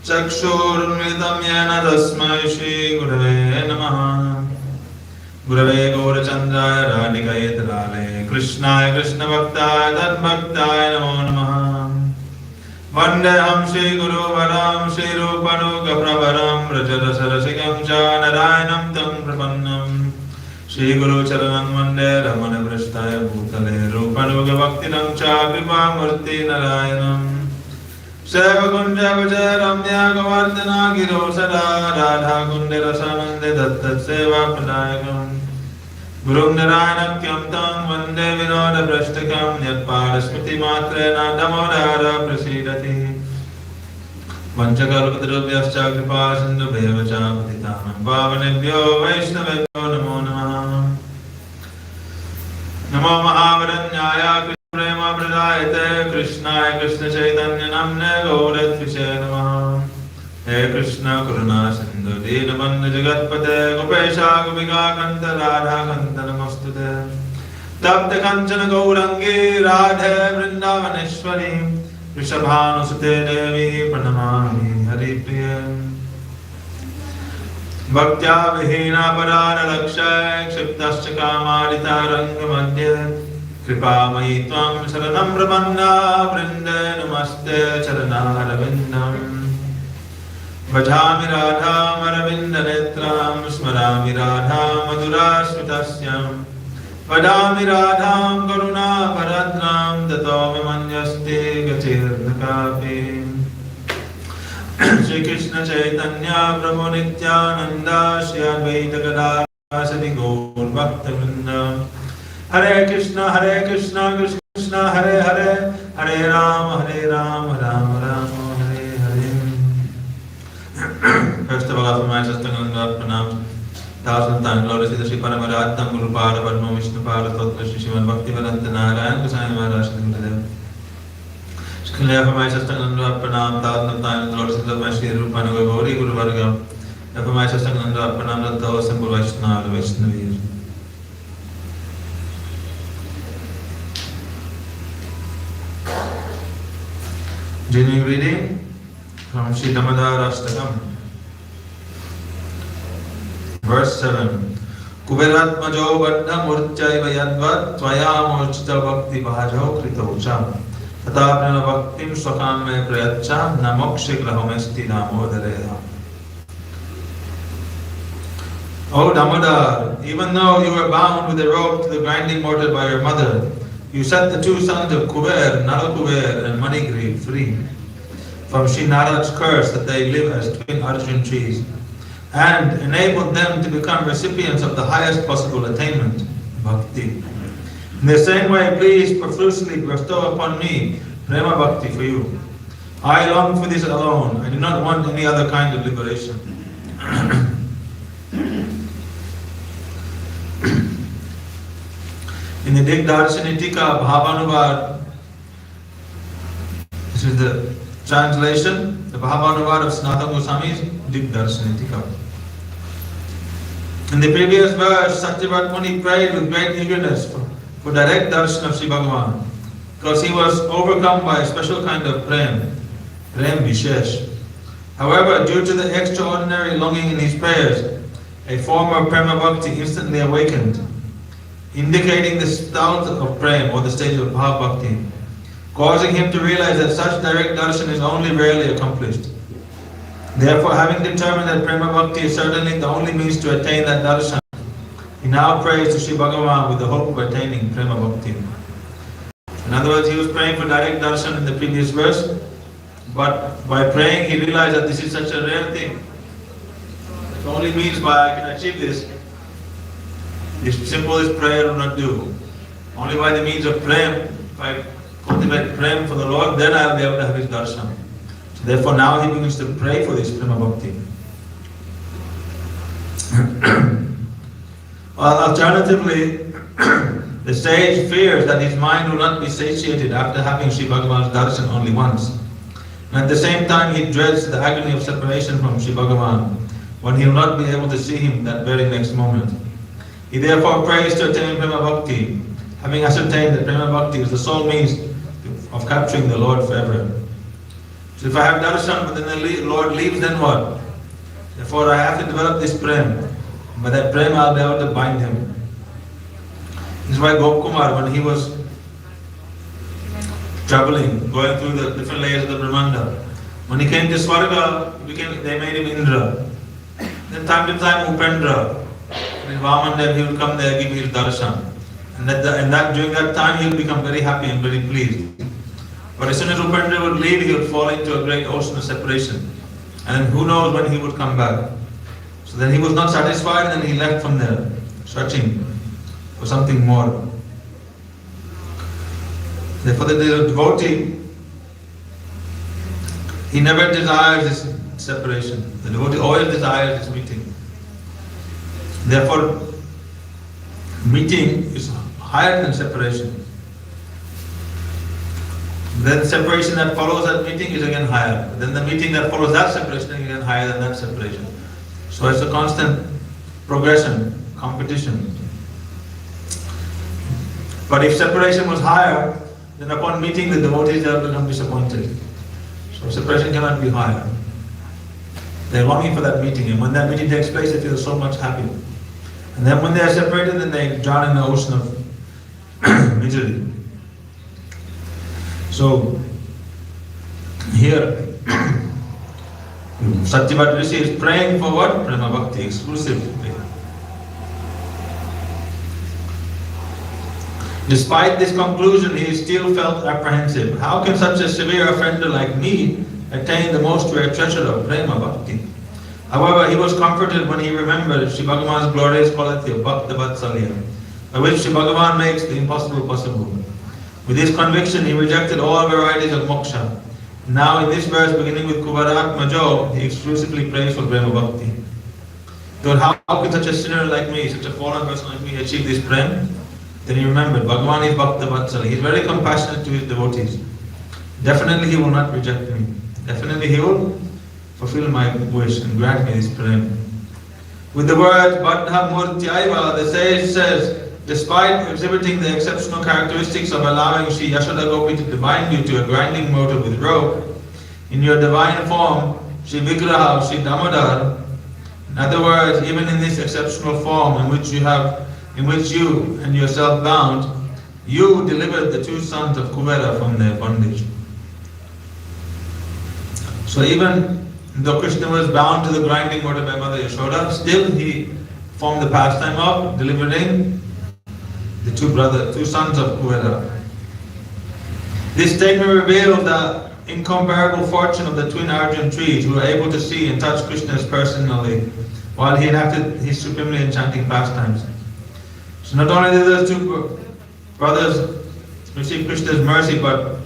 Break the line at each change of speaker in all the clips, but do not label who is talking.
चक्षुरुन्मिलितं येन तस्मै श्रीगुरवे नमः। गुरवे गौरचन्द्राय राधिकायतलाले कृष्णाय कृष्णभक्ताय तद्भक्ताय नमो नमः। वन्देऽहं श्रीगुरुवरं श्रीरूपनुगप्रवरं व्रजरसरसिकं च नारायणं तं प्रपन्नं। श्रीगुरुचरणं वन्दे रमणपृष्ठाय भूतले रूपनुगभक्तिनं च कृपामूर्ति नारायणम्। सेवकुंज विजय रम्या गोवर्धना गिरो सदा राधा कुंड रसानंदे दत्त सेवा प्रदायकम्। गुरुं नारायणक्यं तं वन्दे विनोद भ्रष्टकं यत्पाद स्मृति मात्रेण नमोदार प्रसीदति। वंशकल्पतरुभ्यश्च कृपा सिन्धुभ्येव च पतितानां पावनेभ्यो वैष्णवेभ्यो नमो नमः। नमो महावरण्याय प्रेम प्रदायते कृष्णाय कृष्ण चैतन्य नाम्ने गौरत्विषे नमः। हे कृष्ण करुणा सिंधु दीनबंधु जगत्पते गोपेशा गोपिका कांत राधा कांत नमस्तुते। तप्त कंचन गौरंगी राधे वृंदावनेश्वरी वृषभानुसुते देवी प्रणमामि हरिप्रिये। भक्त्या विहीना परारलक्ष्य क्षिप्तश्च कामादिता रंगमध्ये कृपामयि त्वां शरणं प्रपन्ना वृन्दे नमस्ते चरणारविन्दम्। भजामि राधामरविन्दनेत्रां स्मरामि राधां मधुरास्मितस्यां। वदामि राधां करुणाभरद्रां ततो मे मन्यस्ते गतिर्नकापि। श्रीकृष्ण चैतन्य प्रभु नित्यानन्द श्री अद्वैत गदाधर गौर भक्तवृन्द। हरे Krishna Krishna Krishna Hare Hare Hare Ram Ram Ram Hare Hare. First of all, offer my Sastangananda Pranam. Thousand times, Lord, is the Shri Paramarattam Guru Pada Padma Vishnu Pada Totra Shri Shivan Bhakti Vedanta Narayan Goswami Maharaj Shri Gurudev. Secondly, offer my Sastangananda Pranam. Thousand times, Lord, is the Shri Rupanuga Gauri Guru Varga. Offer my Sastangananda Pranam. The thousand Guru Vaishnava Vaishnavi. Genuine greeting from Sri Damodar Ashtakam. Verse 7. Kuberatmajo Bandhav Murchaiva Yadvat Tvaya Murchita Bhakti Bhajo Kritocha Tatapna Bhaktim Swakame Prayacha Namokshik Rahomesti Namodareha. O Damodar, even though you were bound with a rope to the grinding mortar by your mother, you set the two sons of Kuber, Nalakuber and Manigri free from Sri Narad's curse that they live as twin Arjun trees, and enabled them to become recipients of the highest possible attainment, Bhakti. In the same way, please profusely bestow upon me Prema Bhakti for you. I long for this alone. I do not want any other kind of liberation. In the Digdarshani Tika Bhavanuvad, this is the translation, the Bhavanuvad of Sanatana Goswami's Digdarshani Tika. In the previous verse, Satyavat Muni prayed with great eagerness for direct darshan of Sri Bhagavan, because he was overcome by a special kind of prem Vishesh. However, due to the extraordinary longing in his prayers, a form of Prema Bhakti instantly awakened, indicating the stage of Prem or the stage of Bhav Bhakti, causing him to realize that such direct darshan is only rarely accomplished. Therefore, having determined that Prema Bhakti is certainly the only means to attain that darshan, he now prays to Sri Bhagavan with the hope of attaining Prema Bhakti. In other words, he was praying for direct darshan in the previous verse, but by praying he realized that this is such a rare thing. The only means by I can achieve this simplest prayer will not do. Only by the means of prem, if I cultivate prem for the Lord, then I will be able to have his darshan. So therefore now he begins to pray for this Prema Bhakti. Alternatively, the sage fears that his mind will not be satiated after having Sri Bhagavan's darshan only once. And at the same time he dreads the agony of separation from Sri Bhagavan, when he will not be able to see him that very next moment. He therefore prays to attain Prema Bhakti, having ascertained that Prema Bhakti is the sole means of capturing the Lord forever. So if I have darshan but then the Lord leaves, then what? Therefore I have to develop this prem. By that prem I'll be able to bind him. This is why Gopkumar, when he was traveling, going through the different layers of the Brahmanda, when he came to Swarga, they made him Indra. Then time to time Upendra. In Vaman, he would come there, give his darshan. And during that time he would become very happy and very pleased. But as soon as Upendra would leave, he would fall into a great ocean of separation. And who knows when he would come back. So then he was not satisfied and then he left from there, searching for something more. Therefore the devotee, he never desires this separation. The devotee always desires this meeting. Therefore, meeting is higher than separation. Then separation that follows that meeting is again higher. Then the meeting that follows that separation is again higher than that separation. So it's a constant progression, competition. But if separation was higher, then upon meeting the devotees they will become disappointed. So separation cannot be higher. They're longing for that meeting, and when that meeting takes place they feel so much happy. And then when they are separated, then they drown in the ocean of misery. So here Satyavat Rishi is praying for what? Prema Bhakti exclusively. Despite this conclusion, he still felt apprehensive. How can such a severe offender like me attain the most rare treasure of Prema Bhakti? However, he was comforted when he remembered Sri Bhagavan's glorious quality of Bhakta Vatsalya, by which Sri Bhagavan makes the impossible possible. With this conviction, he rejected all varieties of moksha. Now in this verse, beginning with Kuvarat Majo, he exclusively prays for Prema Bhakti. So how can such a sinner like me, such a fallen person like me achieve this prem? Then he remembered, Bhagavan is Bhakta Vatsalya. He is very compassionate to his devotees. Definitely he will not reject me. Definitely he will fulfill my wish and grant me this prem. With the word Bandhav Murtyaiva, the sage says, despite exhibiting the exceptional characteristics of allowing Sri Yashoda Gopi to bind you to a grinding mortar with rope, in your divine form, Shri Vigraha, Shri Damodar. In other words, even in this exceptional form in which you and yourself bound, you delivered the two sons of Kuvera from their bondage. So even though Krishna was bound to the grinding water by Mother Yashoda, still he formed the pastime of delivering the two sons of Kuvera. This statement reveals the incomparable fortune of the twin Arjun trees, who were able to see and touch Krishna personally while he enacted his supremely enchanting pastimes. So not only did those two brothers receive Krishna's mercy, but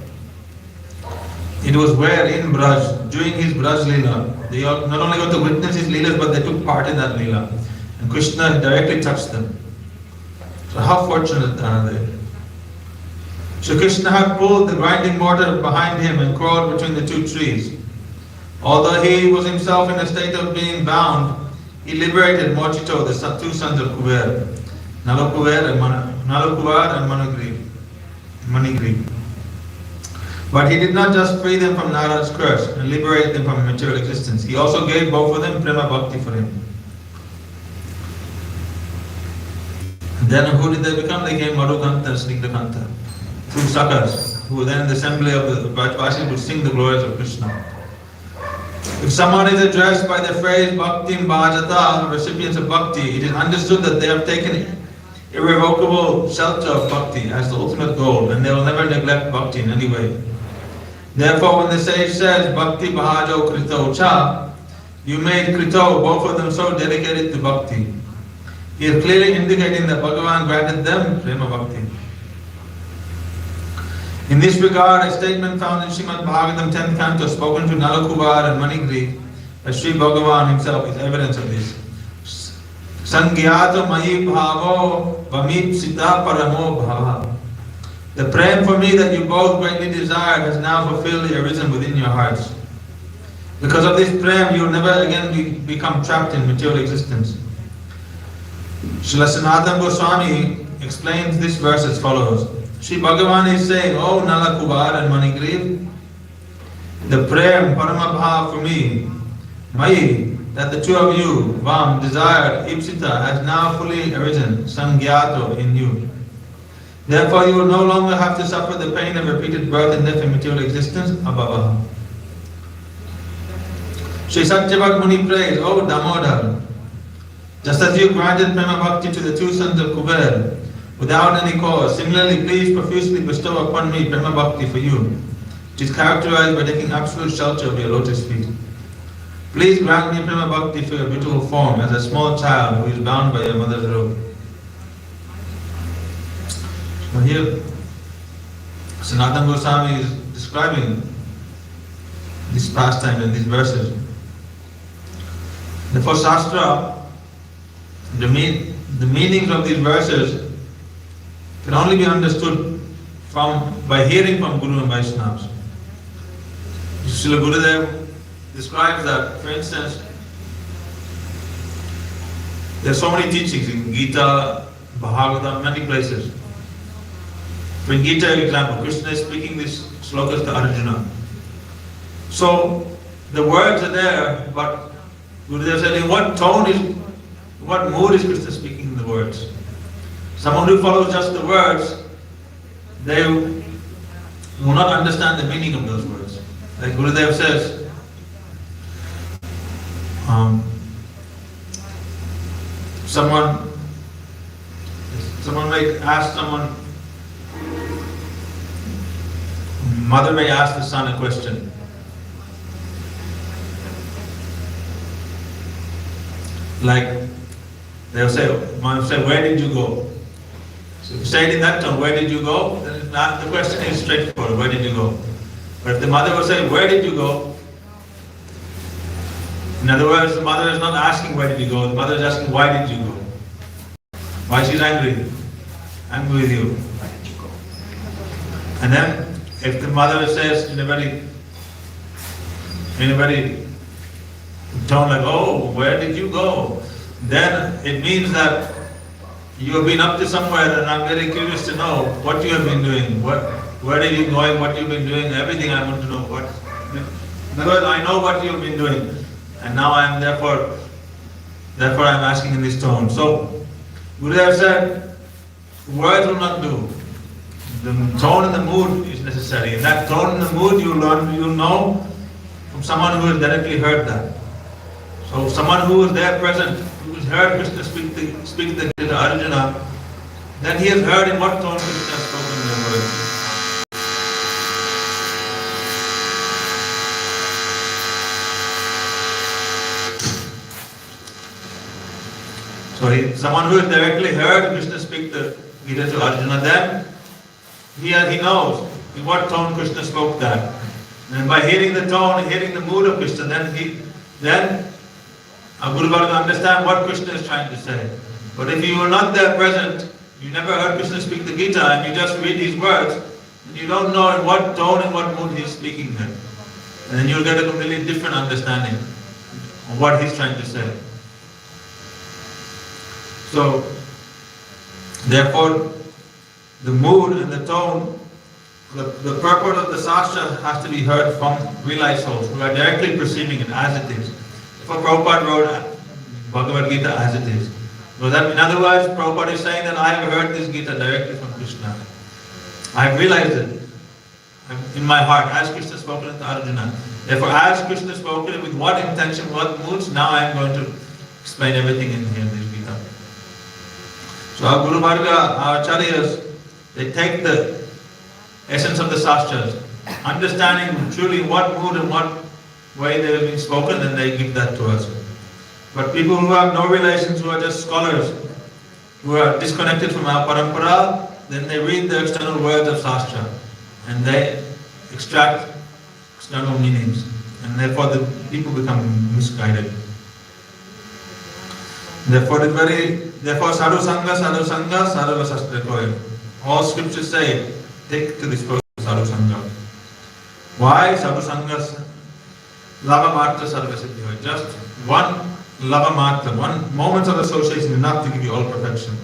it was where in Braj, during his Braj Leela, they not only got to witness his Leelas, but they took part in that Leela. And Krishna directly touched them. So how fortunate are they? So Krishna had pulled the grinding mortar behind him and crawled between the two trees. Although he was himself in a state of being bound, he liberated Mochito, the two sons of Kuber, Nalakuvar and Manigri. But he did not just free them from Nara's curse and liberate them from material existence. He also gave both of them Prema Bhakti for him. And then who did they become? They became Madhukanta and Snigdhakanta, two sakas, who then in the assembly of the Brajvasis would sing the glories of Krishna. If someone is addressed by the phrase Bhaktim Bhajata, recipients of Bhakti, it is understood that they have taken irrevocable shelter of Bhakti as the ultimate goal, and they will never neglect Bhakti in any way. Therefore, when the sage says Bhakti Bhajo Krito Cha, you made Krito, both of them so dedicated to Bhakti. He is clearly indicating that Bhagavan granted them Prema Bhakti. In this regard, a statement found in Srimad Bhagavatam 10th canto spoken to Nalakuvar and Manigri by Sri Bhagavan himself is evidence of this. Sangyata Mahi Bhavo Vamip Sita Paramo Bhava. The prem for me that you both greatly desired has now fulfilled arisen within your hearts. Because of this prem, you will never again become trapped in material existence. Srila Sanatana Goswami explains this verse as follows. Sri Bhagavan is saying, "Oh Nalakuvar and Manigriv, the prem Paramabhav for me, Mai, that the two of you, Vam, desired, Ipsita, has now fully arisen, Sangyato, in you. Therefore you will no longer have to suffer the pain of repeated birth and death in material existence, Abhava." Sri Satyabhak Muni prays, "O Damodar, just as you granted Prema Bhakti to the two sons of Kuber, without any cause, similarly please profusely bestow upon me Prema Bhakti for you, which is characterized by taking absolute shelter of your lotus feet. Please grant me Prema Bhakti for your beautiful form as a small child who is bound by your mother's robe." So here, Sanatana Goswami is describing this pastime in these verses. Therefore, Shastra, the meanings of these verses can only be understood by hearing from Guru and Vaishnavas. Srila Gurudev describes that, for instance, there are so many teachings in Gita, Bhagavatam, many places. For in Gita, example, Krishna is speaking these slokas to Arjuna. So the words are there, but Gurudev said, in what mood is Krishna speaking the words? Someone who follows just the words, they will not understand the meaning of those words. Like Gurudev says, someone may ask mother may ask the son a question. Like, they'll say, mom say, "Where did you go?" So if you say it in that tone, "Where did you go?" then the question is straightforward, "Where did you go?" But if the mother will say, "Where did you go?" in other words, the mother is not asking where did you go, the mother is asking why did you go. Why she's angry with you. And then if the mother says in a very tone like, "Oh, where did you go?" then it means that you have been up to somewhere and I'm very curious to know what you have been doing, where are you going, what you've been doing, everything I want to know. In other words, I know what you've been doing, and now I am therefore I am asking in this tone. So, Gurudev said, words will not do. The tone and the mood is necessary. In that tone and the mood, you'll know from someone who has directly heard that. So, someone who was there present, who has heard Krishna speak the Gita to Arjuna, then he has heard in what tone Krishna has spoken the words. So someone who has directly heard Krishna speak the Gita to Arjuna, then he knows in what tone Krishna spoke that. And by hearing the tone, hearing the mood of Krishna, then a Guru Varga understand what Krishna is trying to say. But if you were not there present, you never heard Krishna speak the Gita, and you just read these words, and you don't know in what tone and what mood he is speaking there. And then you'll get a completely different understanding of what he's trying to say. So, therefore, the mood and the tone, the purport of the Sastra has to be heard from realized souls who are directly perceiving it as it is. For Prabhupada wrote Bhagavad Gita as it is. So that, in other words, Prabhupada is saying that I have heard this Gita directly from Krishna. I have realized it in my heart as Krishna spoken to Arjuna. Therefore, as Krishna spoken it, with what intention, what moods, now I am going to explain everything in here in this Gita. So our Guru Varga, our Acharyas, they take the essence of the Sastras, understanding truly what mood and what way they have been spoken, and they give that to us. But people who have no relations, who are just scholars, who are disconnected from our parampara, then they read the external words of Sastra, and they extract external meanings, and therefore the people become misguided. Therefore sadhu sangha, sarva sastra koya. All scriptures say, take to this person sadhu sangha. Why sadhu sangha? Lava matra sarva siddhi. Just one lava matra, one moment of association enough to give you all perfection.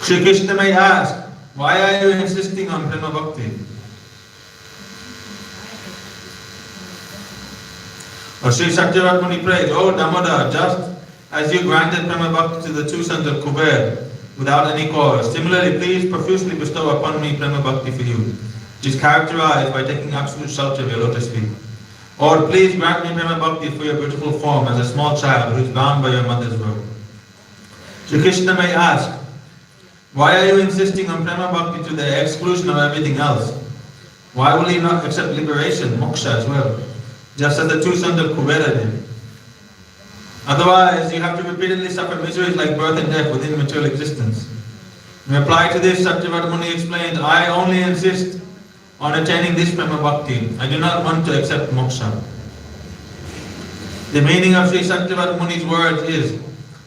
Shri Krishna may ask, why are you insisting on prema bhakti? Or Sri Satyavat Muni prayed, Oh Damodar, just as you granted prema bhakti to the two sons of Kuber without any cause, similarly please profusely bestow upon me prema bhakti for you, which is characterized by taking absolute shelter of your lotus feet. Or please grant me prema bhakti for your beautiful form as a small child who is bound by your mother's robe. Sri Krishna may ask, why are you insisting on prema bhakti to the exclusion of everything else? Why will he not accept liberation, moksha as well, just as the two sons of Kubera did? Otherwise, you have to repeatedly suffer miseries like birth and death within material existence. In reply to this, Satyavat Muni explained, I only insist on attaining this prema bhakti. I do not want to accept moksha. The meaning of Sri Satyavat Muni's words is,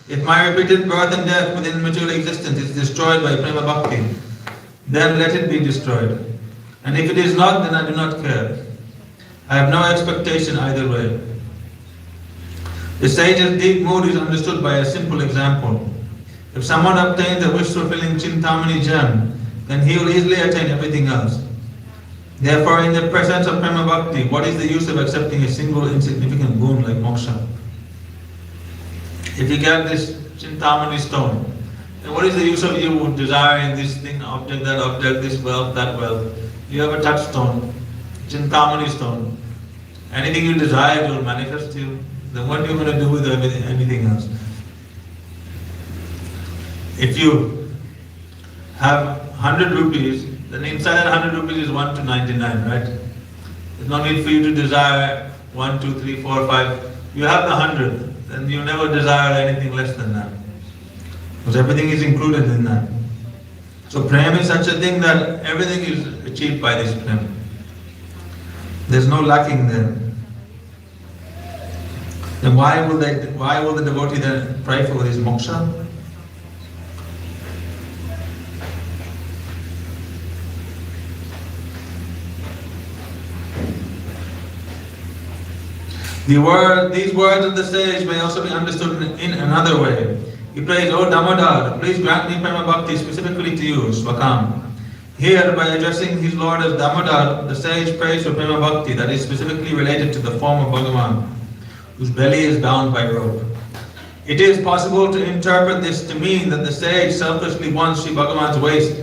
if my repeated birth and death within material existence is destroyed by prema bhakti, then let it be destroyed. And if it is not, then I do not care. I have no expectation either way. The sage's deep mood is understood by a simple example. If someone obtains a wish-fulfilling Chintamani gem, then he will easily attain everything else. Therefore, in the presence of prema bhakti, what is the use of accepting a single insignificant boon like moksha? If you get this Chintamani stone, then what is the use of you desiring this thing, object, that object, this wealth, that wealth? You have a touchstone, Chintamani stone. Anything you desire will manifest to you. Then what are you going to do with anything else? If you have 100 rupees, then inside that 100 rupees is 1 to 99, right? There's no need for you to desire 1, 2, 3, 4, 5. You have the 100, then you never desire anything less than that. Because everything is included in that. So prem is such a thing that everything is achieved by this prem. There's no lacking there. Then why will the devotee then pray for his moksha? These words of the sage may also be understood in another way. He prays, Oh Damodar, please grant me prema bhakti specifically to you, Swakam. Here, by addressing his Lord as Damodar, the sage prays for Prema Bhakti that is specifically related to the form of Bhagavan, whose belly is bound by rope. It is possible to interpret this to mean that the sage selfishly wants Sri Bhagavan's waist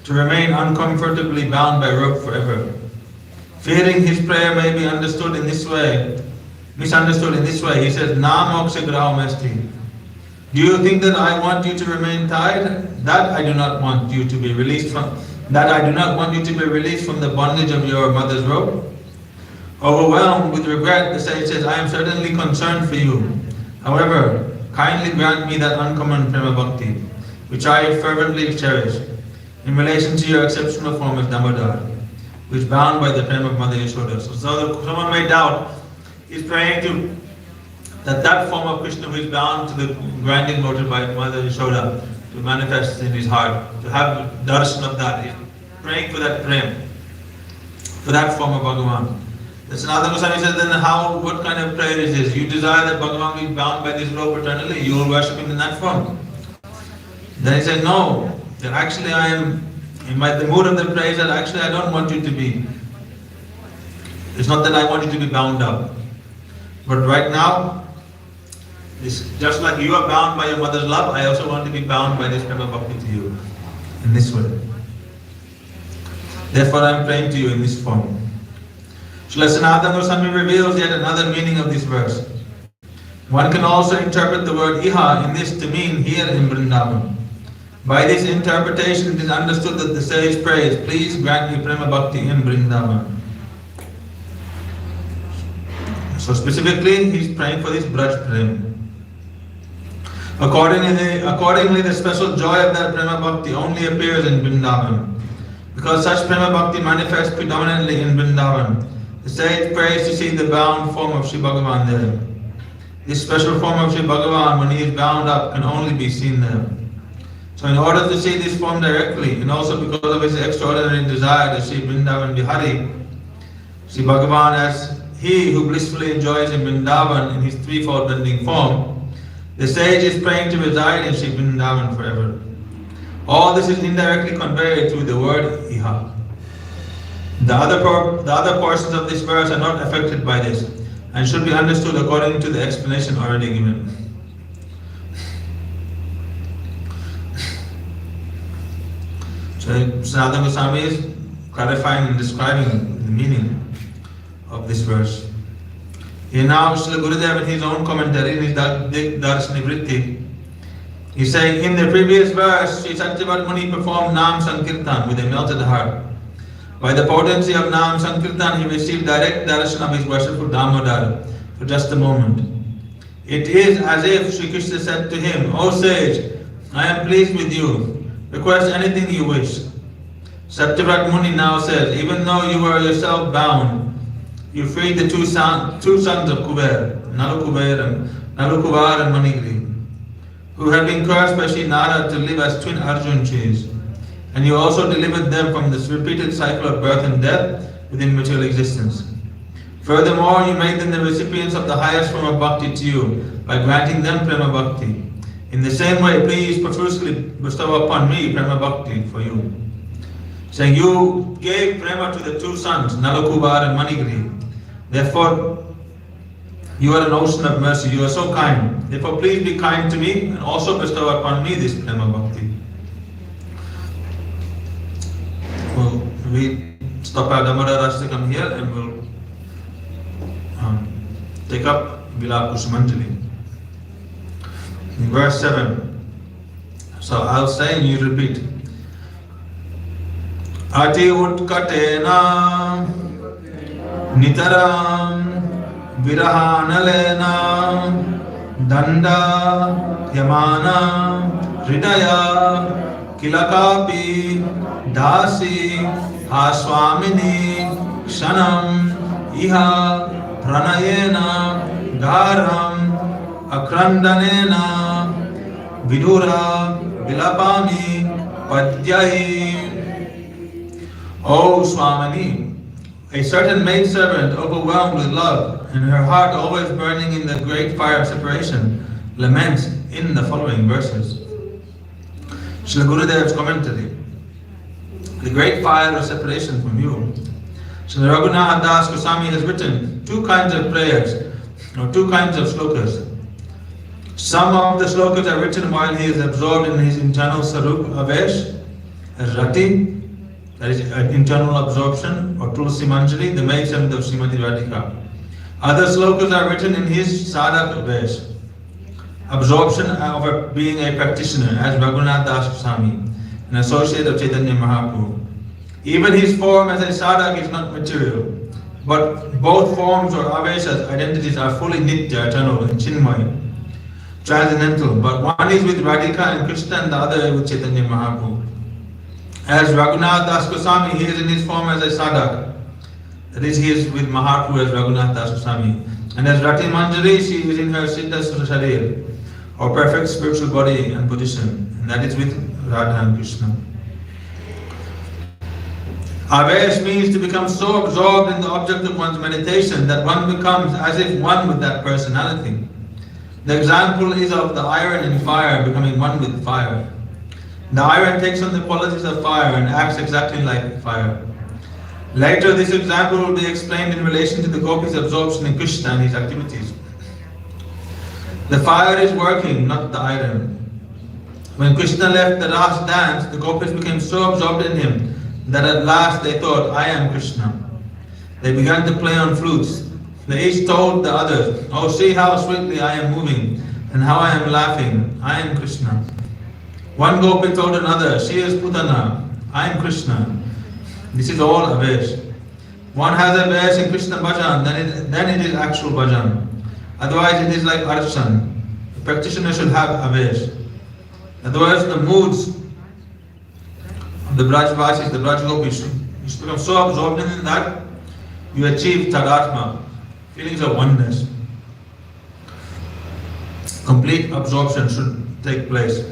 to remain uncomfortably bound by rope forever. Fearing his prayer may be misunderstood in this way, he says, Na moksha graham esti. Do you think that I want you to remain tied? That I do not want you to be released from. That I do not want you to be released from the bondage of your mother's robe. Overwhelmed with regret, the sage says, I am certainly concerned for you. However, kindly grant me that uncommon Prema Bhakti, which I fervently cherish, in relation to your exceptional form of Damodar, which bound by the Prema of Mother Yashoda. So someone may doubt, he's praying to that form of Krishna who is bound to the grinding motor by Mother Yashoda to manifest in his heart, to have darshan of that. He's praying for that prem, for that form of Bhagavan. The Sanatana Goswami says, then what kind of prayer is this? You desire that Bhagavan be bound by this rope eternally, you will worship him in that form. Then he said, no, that actually I am, in the mood of the prayer that actually I don't want you to be. It's not that I want you to be bound up. But right now, just like you are bound by your mother's love, I also want to be bound by this Prema Bhakti to you, in this way. Therefore I am praying to you in this form. Srila Sanatana Goswami reveals yet another meaning of this verse. One can also interpret the word Iha in this to mean here in Vrindavan. By this interpretation, it is understood that the sage prays, please grant me Prema Bhakti in Vrindavan. So specifically, he is praying for this Braj Prem. Accordingly, the special joy of that Prema Bhakti only appears in Vrindavan. Because such Prema Bhakti manifests predominantly in Vrindavan, the sage prays to see the bound form of Sri Bhagavan there. This special form of Sri Bhagavan, when he is bound up, can only be seen there. So in order to see this form directly, and also because of his extraordinary desire to see Vrindavan Bihari, Sri Bhagavan as he who blissfully enjoys in Vrindavan in his threefold bending form, the sage is praying to reside in Sri Vrindavan forever. All this is indirectly conveyed through the word Iha. The other portions of this verse are not affected by this, and should be understood according to the explanation already given. So Sanatana Goswami is clarifying and describing the meaning of this verse. Here now, Srila Gurudev in his own commentary, in his Darshani Vritti, he's saying, in the previous verse, Sri Satyavat Muni performed Nam Sankirtan with a melted heart. By the potency of Nam Sankirtan, he received direct darshan of his worshipful Damodar for just a moment. It is as if Sri Krishna said to him, O sage, I am pleased with you. Request anything you wish. Satyavat Muni now says, even though you were yourself bound, you freed the two sons of Kuber, Nalukuvar and Manigri, who had been cursed by Sri Narad to live as twin Arjun trees. And you also delivered them from this repeated cycle of birth and death within material existence. Furthermore, you made them the recipients of the highest form of bhakti to you by granting them Prema Bhakti. In the same way, please profusely bestow upon me Prema Bhakti for you. Saying, you gave Prema to the two sons, Nalukubar and Manigri. Therefore, you are an ocean of mercy. You are so kind. Therefore, please be kind to me and also bestow upon me this Prema Bhakti. We stop our Damodar Rastakam here and we'll take up Vilap Kusumanjali. In verse 7. So I'll say and you repeat. Ati utkatena nitaram virahanalena danda yamana hridaya kilakapi dasi aswamini kshanam iha pranayena garam akrandanena vidura vilapami padyahi. O Swamini, a certain maidservant overwhelmed with love and her heart always burning in the great fire of separation laments in the following verses. Srila Gurudev's commentary. the great fire of separation from you. So Raghunath Das Goswami has written two kinds of prayers, or two kinds of slokas. Some of the slokas are written while he is absorbed in his internal sarup avesh, as rati, that is internal absorption, or Tulsi Manjari, the maid servant of Srimati Radhika. Other slokas are written in his sadhak avesh, absorption of being a practitioner, as Raghunath Das Goswami, an associate of Chaitanya Mahaprabhu. Even his form as a sadhak is not material, but both forms or aveshas, identities, are fully nitya, eternal, and chinmay, transcendental. But one is with Radhika and Krishna, and the other with Chaitanya Mahaprabhu. As Raghunath Das Goswami, he is in his form as a sadhak. That is, he is with Mahaprabhu as Raghunath Das Goswami. And as Rati Manjari, she is in her Siddha Sharir, or perfect spiritual body and position. And that is with Radha and Krishna. Avesh means to become so absorbed in the object of one's meditation that one becomes as if one with that personality. The example is of the iron in fire becoming one with fire. The iron takes on the qualities of fire and acts exactly like fire. Later, this example will be explained in relation to the gopis' absorption in Krishna and his activities. The fire is working, not the iron. When Krishna left the Ras dance, the gopis became so absorbed in him that at last they thought, I am Krishna. They began to play on flutes. They each told the others, oh, see how sweetly I am moving and how I am laughing. I am Krishna. One gopi told another, she is Putana. I am Krishna. This is all avesh. One has a avesh in Krishna bhajan, then it is actual bhajan. Otherwise it is like archan. The practitioner should have avesh. Otherwise the moods of the Brajvasis, the Braj Gopis, you should become so absorbed in that you achieve tadatma, feelings of oneness. Complete absorption should take place.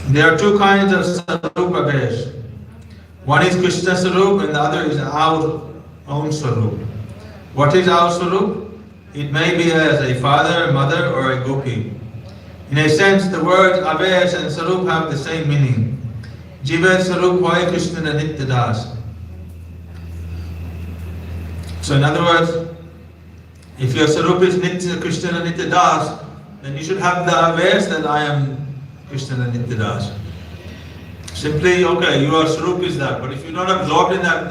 There are two kinds of sarup avesh. One is Krishna sarup and the other is our own sarup. What is our sarup? It may be as a father, mother, or a gopi. In a sense, the words avesh and sarup have the same meaning. Jiva sarup hoy Krishna nitya das. So in other words, if your sarup is nitya Krishna nitya das, then you should have the avesh that I am Krishna nitya das. Simply, okay, your sarup is that, but if you're not absorbed in that,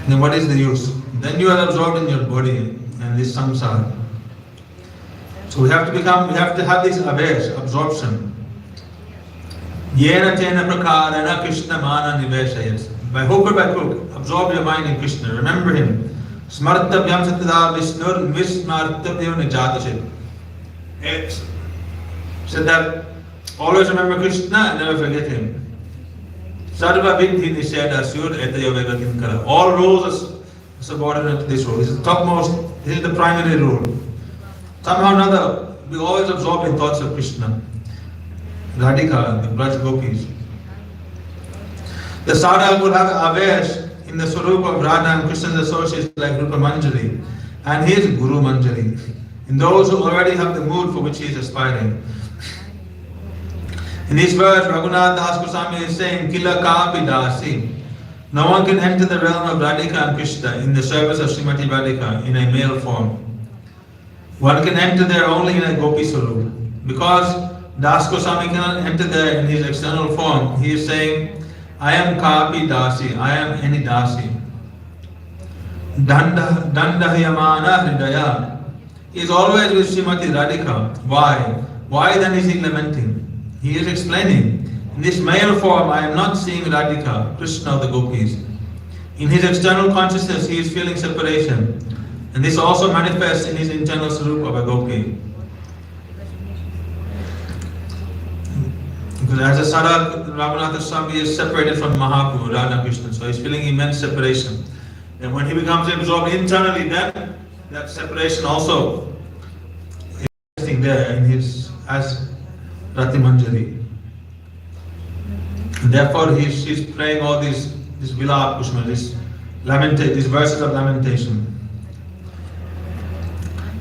then what is the use? Then you are absorbed in your body and this samsara. So we have to have this avesh, absorption. Yena tena prakarana Krishna mana niveshayas. By hook or by crook, absorb your mind in Krishna. Remember him. Smartabhyam satada visnur vismartabhyam nijadashit. Said that always remember Krishna and never forget him. Sarva vidhi nisheda sur etayavega kinkara. All rules are subordinate to this rule. This is the topmost, this is the primary rule. Somehow or another, we always absorb in thoughts of Krishna, Radhika, the Braj Gopis. The sadhak will have avesh in the swarup of Radha and Krishna's associates like Rupa Manjari and his Guru Manjari, in those who already have the mood for which he is aspiring. In this verse, Raghunath Das Goswami is saying, Kila Kapi Dasi. No one can enter the realm of Radhika and Krishna in the service of Srimati Radhika in a male form. One can enter there only in a Gopi Swarup. Because Das Goswami cannot enter there in his external form, he is saying, I am Kapi Dasi, I am any Dasi. Dandahayamana Hridaya. He is always with Srimati Radhika. Why? Why then is he lamenting? He is explaining, in this male form I am not seeing Radhika, Krishna of the Gopis. In his external consciousness he is feeling separation. And this also manifests in his internal sarup of a gopi. Because as a sadhak, Raghunath Swami is separated from Mahaprabhu, Radha Krishna, so he's feeling immense separation. And when he becomes absorbed internally, then that separation also is there in his as Rati Manjari. And therefore he's praying all this Vilap Kushma, these verses of lamentation.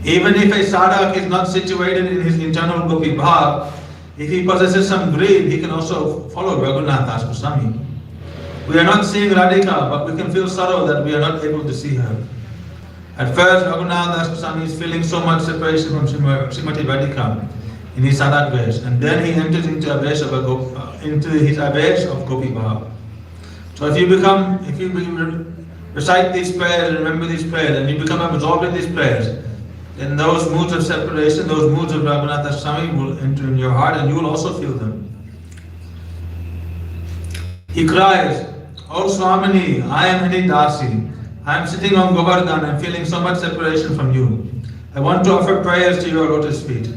Even if a sadhak is not situated in his internal gopi bhav, If he possesses some greed, he can also follow Raghunath Das Goswami. We are not seeing Radhika, but we can feel sorrow that we are not able to see her. At first, Raghunath Das Goswami is feeling so much separation from Srimati Radhika in his Sadat Vesh, and then he enters into his Avesh of Gopi Bhav. So if you recite these prayers and remember these prayers, and you become absorbed in these prayers, then those moods of separation, those moods of Raghunath Das Goswami will enter in your heart, and you will also feel them. He cries, "Oh Swamini, I am Hani Dasi. I am sitting on Govardhan and feeling so much separation from you. I want to offer prayers to your lotus feet."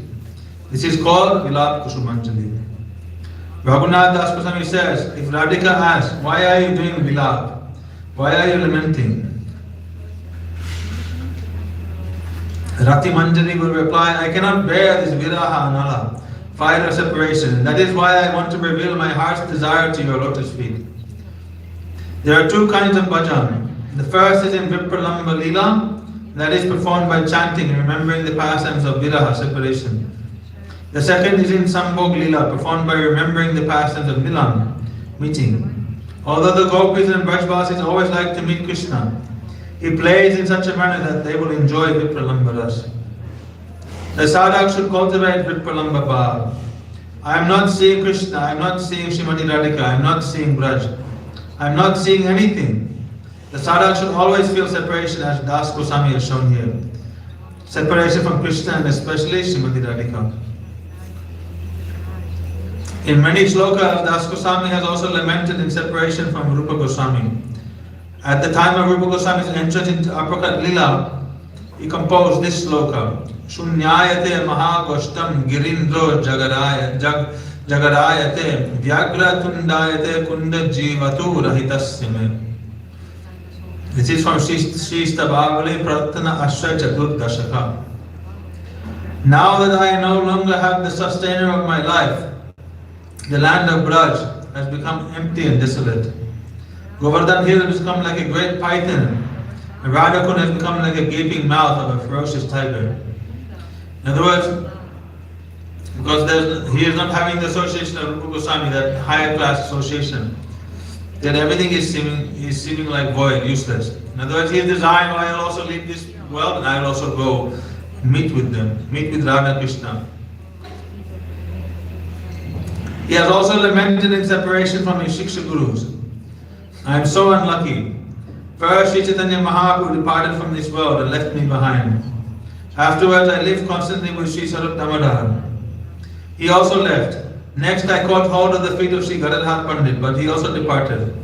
This is called Vilap Kusumanjali. Raghunath Das Goswami says, if Radhika asks, "Why are you doing Vilap? Why are you lamenting?" Rati Manjari will reply, "I cannot bear this Viraha Anala, fire of separation. That is why I want to reveal my heart's desire to your lotus feet." There are two kinds of bhajan. The first is in Vipralamba Leela, that is performed by chanting and remembering the pastimes of Viraha, separation. The second is in Sambhog Leela, performed by remembering the pastimes of Milan, meeting. Although the gopis and Brajvasis always like to meet Krishna, he plays in such a manner that they will enjoy Vipralamba Ras. The sadhak should cultivate Vipralamba Bhav. I am not seeing Krishna, I am not seeing Srimati Radhika, I am not seeing Braj, I am not seeing anything. The sadhak should always feel separation, as Das Goswami has shown here. Separation from Krishna and especially Srimati Radhika. In many slokas, Das Goswami has also lamented in separation from Rupa Goswami. At the time of Rupa Goswami's entrance into Aprakat Lila, he composed this sloka: Shunyayate Mahagostam Girindro Jagarayate Vyagra Tundayate Kunda Jivatu Rahitasyame. This is from Sri Stabhavali Pratana Ashra Chatur Dashaka. Now that I no longer have the sustainer of my life, the land of Braj has become empty and desolate. Govardhan Hill has become like a great python, and Radhakund has become like a gaping mouth of a ferocious tiger. In other words, because he is not having the association of Rupa Goswami, that higher class association, then everything is seeming like void, useless. In other words, he is desiring, I will also leave this world and I will also go meet with them, meet with Radha Krishna. He has also lamented in separation from his Shiksha Gurus. I am so unlucky. First, Sri Chaitanya Mahaprabhu departed from this world and left me behind. Afterwards, I lived constantly with Sri Sarup Damodar. He also left. Next, I caught hold of the feet of Sri Giridhari Pandit, but he also departed.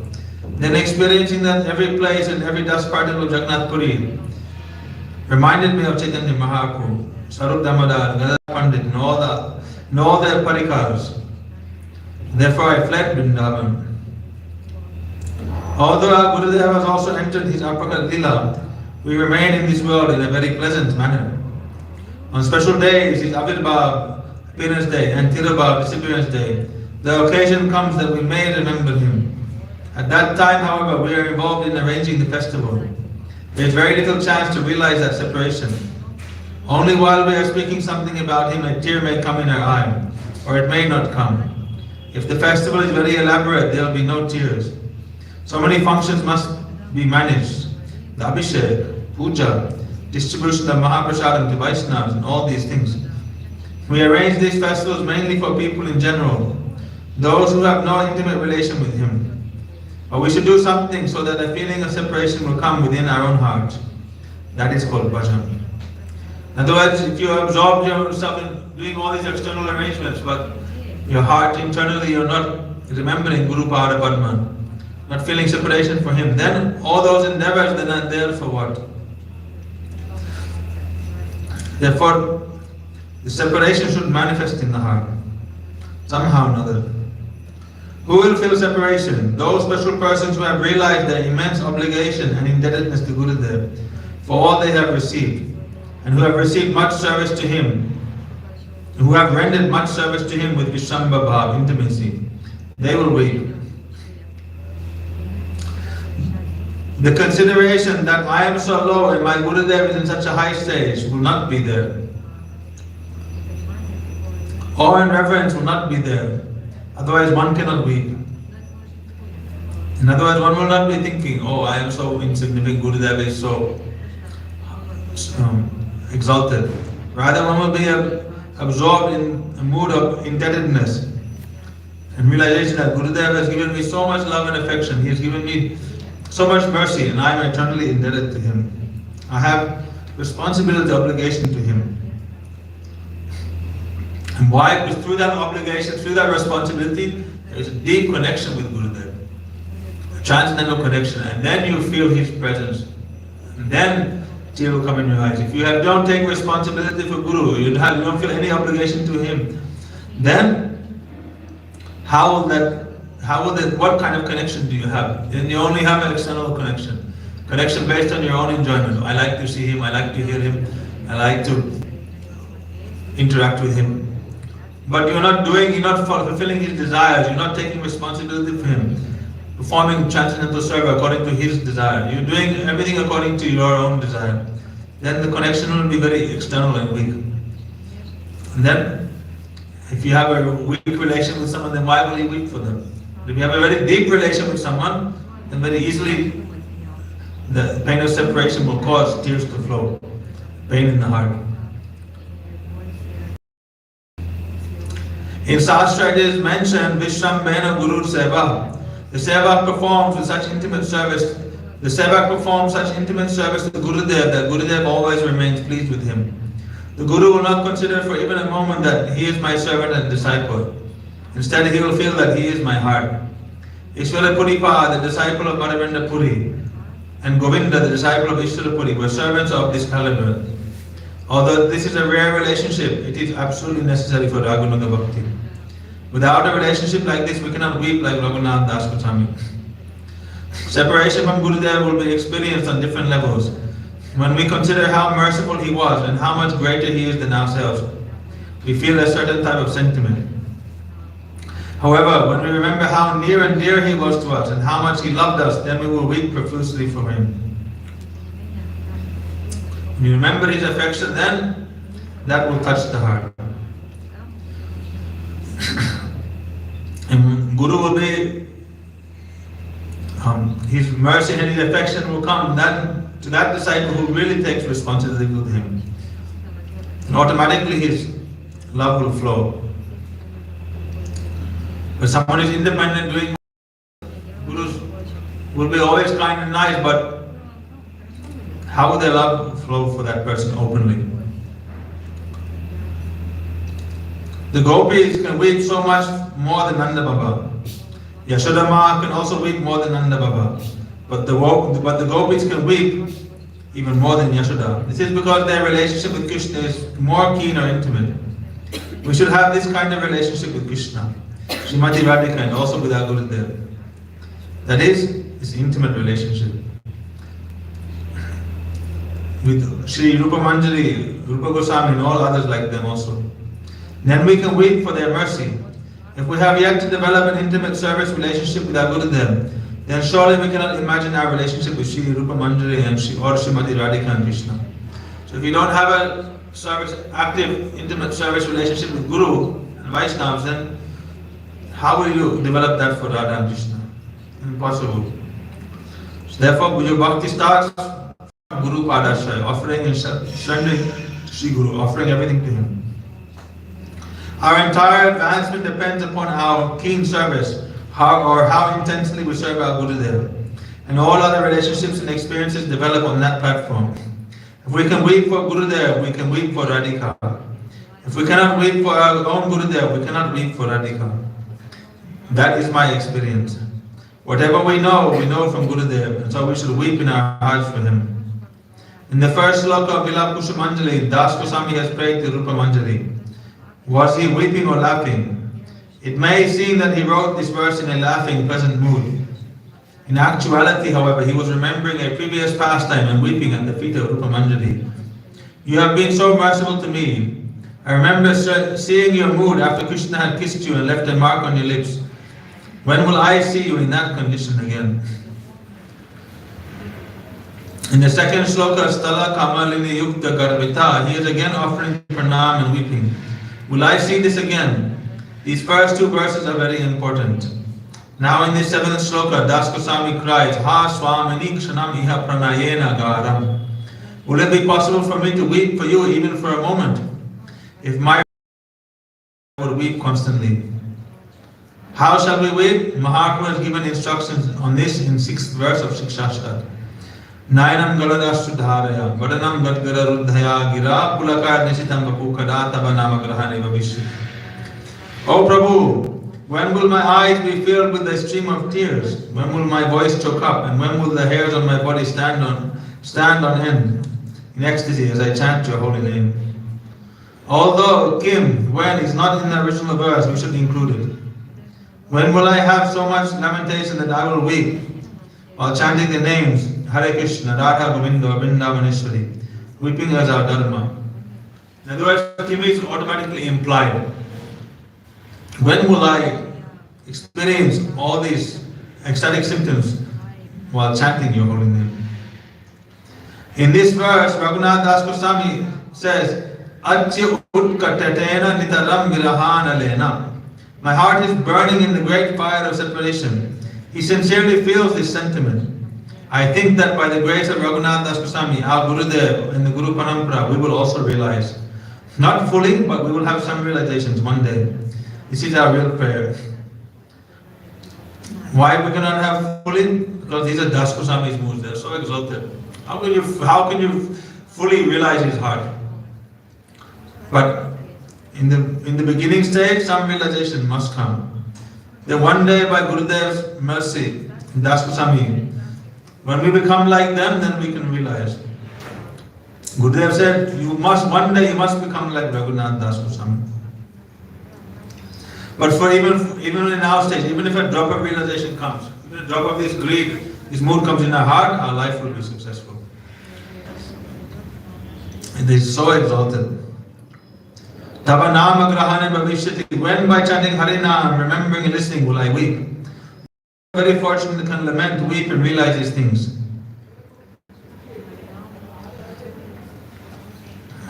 Then, experiencing that every place and every dust particle of Jagannath Puri reminded me of Chaitanya Mahaprabhu, Sarup Damodar, Giridhari Pandit, and all their parikars. Therefore, I fled Vrindavan. Although our Gurudev has also entered his Aprakat Lila, we remain in this world in a very pleasant manner. On special days, his Avirbhav, Appearance Day, and Tirubhav, Disappearance Day, the occasion comes that we may remember him. At that time, however, we are involved in arranging the festival. There is very little chance to realize that separation. Only while we are speaking something about him, a tear may come in our eye, or it may not come. If the festival is very elaborate, there will be no tears. So many functions must be managed. The Abhishek, Puja, distribution of Mahaprasadam to Vaishnavas, and all these things. We arrange these festivals mainly for people in general, those who have no intimate relation with him. But we should do something so that a feeling of separation will come within our own heart. That is called bhajan. In other words, if you absorb yourself in doing all these external arrangements, but your heart internally you're not remembering Guru Pada Padma, not feeling separation from him, then all those endeavors then are there for what? Therefore, the separation should manifest in the heart, somehow or another. Who will feel separation? Those special persons who have realized their immense obligation and indebtedness to Gurudev for all they have received, and who have received much service to him, who have rendered much service to him with Vishambha Bhav, intimacy. They will weep. The consideration that I am so low and my Gurudev is in such a high stage will not be there. Awe and reverence will not be there. Otherwise, one cannot weep. In other words, one will not be thinking, oh, I am so insignificant, Gurudev is so exalted. Rather, one will be absorbed in a mood of indebtedness and realization that Gurudev has given me so much love and affection. He has given me so much mercy, and I am eternally indebted to him. I have responsibility, obligation to him. And why? Because through that obligation, through that responsibility, there is a deep connection with Gurudev, a transcendental connection, and then you feel his presence. And then tears will come in your eyes. If you don't take responsibility for Guru, you don't feel any obligation to him, then what kind of connection do you have? Then you only have an external connection. Connection based on your own enjoyment. I like to see him, I like to hear him, I like to interact with him. But you're not fulfilling his desires, you're not taking responsibility for him, performing transcendental service according to his desire. You're doing everything according to your own desire. Then the connection will be very external and weak. And then, if you have a weak relation with someone, then why will you weep for them? But if you have a very deep relation with someone, then very easily the pain of separation will cause tears to flow, pain in the heart. In Shastra it is mentioned, Vishram Bena Guru Seva. The Seva performs with such intimate service. The Seva performs such intimate service to Gurudev that Gurudev always remains pleased with him. The Guru will not consider for even a moment that he is my servant and disciple. Instead, he will feel that he is my heart. Ishwara Puripa, the disciple of Madhavendra Puri, and Govinda, the disciple of Ishwara Puri, were servants of this caliber. Although this is a rare relationship, it is absolutely necessary for Raghunaga Bhakti. Without a relationship like this, we cannot weep like Raghunath Das Goswami. Separation from Gurudev will be experienced on different levels. When we consider how merciful he was and how much greater he is than ourselves, we feel a certain type of sentiment. However, when we remember how near and dear he was to us and how much he loved us, then we will weep profusely for him. When you remember his affection, then that will touch the heart. And Guru will be, his mercy and his affection will come then to that disciple who really takes responsibility with him. And automatically his love will flow. But someone is independent doing, Gurus will be always kind and nice, but how will their love flow for that person openly? The gopis can weep so much more than Nanda Baba. Yashoda Ma can also weep more than Nanda Baba. But the gopis can weep even more than Yashoda. This is because their relationship with Krishna is more keen or intimate. We should have this kind of relationship with Krishna, Srimati Radhika, and also with our Gurudev. That is, this intimate relationship. With Sri Rupa Manjari, Rupa Goswami, and all others like them also. Then we can weep for their mercy. If we have yet to develop an intimate service relationship with our Gurudev, then surely we cannot imagine our relationship with Sri Rupa Manjari and or Srimati Radhika and Krishna. So if you don't have a active, intimate service relationship with Guru and Vaishnavas, then how will you develop that for Radha and Krishna? Impossible. So therefore, your bhakti starts from Guru Padashaya, offering and surrendering to Sri Guru, offering everything to him. Our entire advancement depends upon our keen service, how intensely we serve our Gurudev. And all other relationships and experiences develop on that platform. If we can weep for Gurudev, we can weep for Radhika. If we cannot weep for our own Gurudev, we cannot weep for Radhika. That is my experience. Whatever we know from Gurudev, and so we should weep in our hearts for him. In the first sloka of Vilap Kushamanjali, Das Goswami has prayed to Rupa Manjari. Was he weeping or laughing? It may seem that he wrote this verse in a laughing, pleasant mood. In actuality, however, he was remembering a previous pastime and weeping at the feet of Rupa Manjari. You have been so merciful to me. I remember seeing your mood after Krishna had kissed you and left a mark on your lips. When will I see you in that condition again? In the second sloka, Stala Kamalini Yukta Garvita, he is again offering pranam and weeping. Will I see this again? These first two verses are very important. Now in the 7th sloka, Das Goswami cries, Ha Swamini Kshanam Iha Pranayena Garam. Will it be possible for me to weep for you even for a moment? If my would weep constantly. How shall we weep? Mahaprabhu has given instructions on this in 6th verse of Shikshashtra. Nayanam Galadastu Dharaya, Vadanam Gadgara Ruddhaya, Gira Pulakar Nishitam Vapukada Tabanama Grahane Vavishri. O Prabhu, when will my eyes be filled with the stream of tears? When will my voice choke up? And when will the hairs on my body stand on end in ecstasy as I chant your holy name? Although Kim, when is not in the original verse, we should include it. When will I have so much lamentation that I will weep while chanting the names Hare Krishna, Radha Govinda, Vrindavaneshwari, weeping as our dharma? In other words, Kim is automatically implied. When will I experience all these ecstatic symptoms while chanting your holy name? In this verse, Raghunath Das Goswami says, Achya utkatatena nitaram virahana lena. My heart is burning in the great fire of separation. He sincerely feels this sentiment. I think that by the grace of Raghunath Das Goswami, our Gurudev and the Guru Parampara, we will also realize. Not fully, but we will have some realizations one day. This is our real prayer. Why we cannot have fully? Because these are Das Goswami's moods. They are so exalted. How can you fully realize his heart? But in the beginning stage, some realization must come. Then one day, by Gurudev's mercy, Das Goswami, when we become like them, then we can realize. Gurudev said, one day you must become like Raghunath Das Goswami. But for even in our stage, even if a drop of realization comes, even a drop of this greed, this mood comes in our heart, our life will be successful. It is so exalted. Tava nama grahane bhavishyati. When by chanting Harinam, remembering and listening, will I weep? Very fortunate that can lament, weep and realize these things.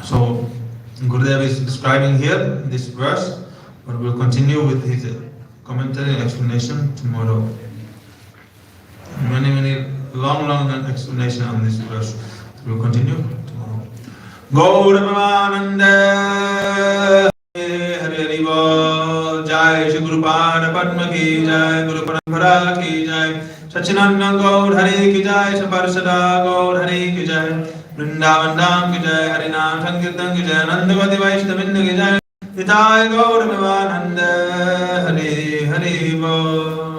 So Gurudev is describing here this verse, but we'll continue with his commentary and explanation tomorrow. Many long explanation on this verse. We'll continue tomorrow. Gauramananda Hare Hare Bol Jai Shri Guru Pada Padma Ki Jai Guru Parampara Ki Jai Sachinanda Gaur Hare Ki Jai Saparsada Gaur Hare Ki Jai Vrindavan Dham Ki Jai Harinam Sankirtan Ki Jai Nandavati Vaishnavinda Ki Jai Nitai Gauramananda Hare Hare Bol.